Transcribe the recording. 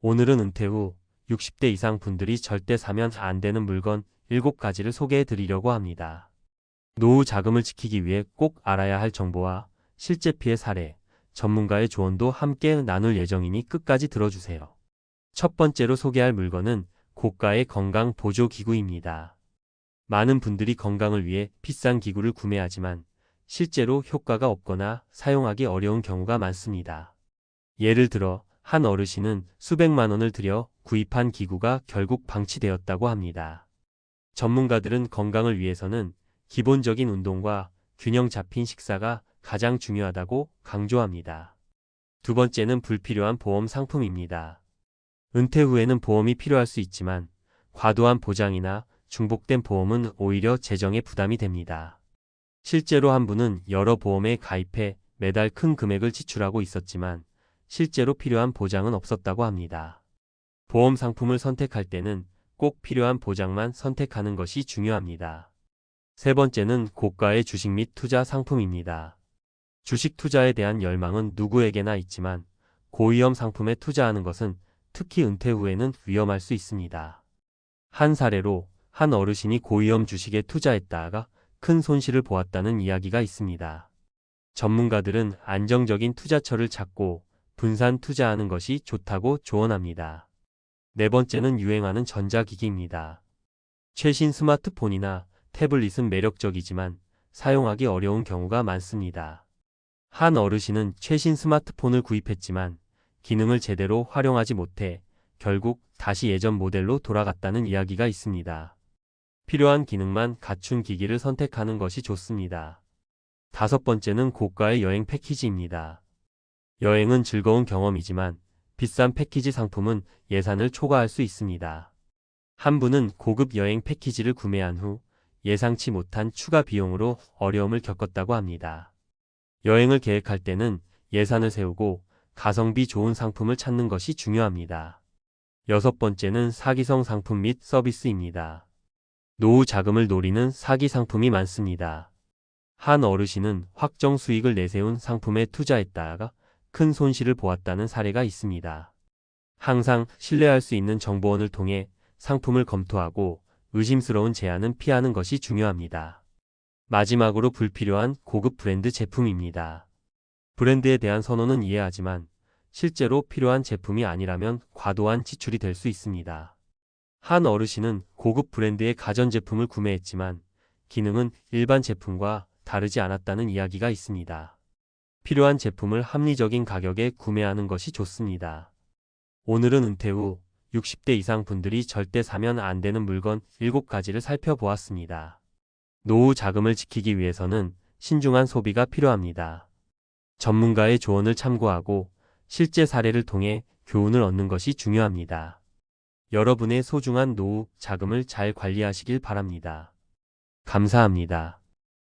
오늘은 은퇴 후 60대 이상 분들이 절대 사면 안 되는 물건 7가지를 소개해 드리려고 합니다. 노후 자금을 지키기 위해 꼭 알아야 할 정보와 실제 피해 사례, 전문가의 조언도 함께 나눌 예정이니 끝까지 들어주세요. 첫 번째로 소개할 물건은 고가의 건강 보조 기구입니다. 많은 분들이 건강을 위해 비싼 기구를 구매하지만 실제로 효과가 없거나 사용하기 어려운 경우가 많습니다. 예를 들어 한 어르신은 수백만 원을 들여 구입한 기구가 결국 방치되었다고 합니다. 전문가들은 건강을 위해서는 기본적인 운동과 균형 잡힌 식사가 가장 중요하다고 강조합니다. 두 번째는 불필요한 보험 상품입니다. 은퇴 후에는 보험이 필요할 수 있지만 과도한 보장이나 중복된 보험은 오히려 재정에 부담이 됩니다. 실제로 한 분은 여러 보험에 가입해 매달 큰 금액을 지출하고 있었지만 실제로 필요한 보장은 없었다고 합니다. 보험 상품을 선택할 때는 꼭 필요한 보장만 선택하는 것이 중요합니다. 세 번째는 고가의 주식 및 투자 상품입니다. 주식 투자에 대한 열망은 누구에게나 있지만 고위험 상품에 투자하는 것은 특히 은퇴 후에는 위험할 수 있습니다. 한 사례로 한 어르신이 고위험 주식에 투자했다가 큰 손실을 보았다는 이야기가 있습니다. 전문가들은 안정적인 투자처를 찾고 분산 투자하는 것이 좋다고 조언합니다. 네 번째는 유행하는 전자기기입니다. 최신 스마트폰이나 태블릿은 매력적이지만 사용하기 어려운 경우가 많습니다. 한 어르신은 최신 스마트폰을 구입했지만 기능을 제대로 활용하지 못해 결국 다시 예전 모델로 돌아갔다는 이야기가 있습니다. 필요한 기능만 갖춘 기기를 선택하는 것이 좋습니다. 다섯 번째는 고가의 여행 패키지입니다. 여행은 즐거운 경험이지만 비싼 패키지 상품은 예산을 초과할 수 있습니다. 한 분은 고급 여행 패키지를 구매한 후 예상치 못한 추가 비용으로 어려움을 겪었다고 합니다. 여행을 계획할 때는 예산을 세우고 가성비 좋은 상품을 찾는 것이 중요합니다. 여섯 번째는 사기성 상품 및 서비스입니다. 노후 자금을 노리는 사기 상품이 많습니다. 한 어르신은 확정 수익을 내세운 상품에 투자했다가 큰 손실을 보았다는 사례가 있습니다. 항상 신뢰할 수 있는 정보원을 통해 상품을 검토하고 의심스러운 제안은 피하는 것이 중요합니다. 마지막으로 불필요한 고급 브랜드 제품입니다. 브랜드에 대한 선호는 이해하지만 실제로 필요한 제품이 아니라면 과도한 지출이 될 수 있습니다. 한 어르신은 고급 브랜드의 가전제품을 구매했지만 기능은 일반 제품과 다르지 않았다는 이야기가 있습니다. 필요한 제품을 합리적인 가격에 구매하는 것이 좋습니다. 오늘은 은퇴 후 60대 이상 분들이 절대 사면 안 되는 물건 7가지를 살펴보았습니다. 노후 자금을 지키기 위해서는 신중한 소비가 필요합니다. 전문가의 조언을 참고하고 실제 사례를 통해 교훈을 얻는 것이 중요합니다. 여러분의 소중한 노후 자금을 잘 관리하시길 바랍니다. 감사합니다.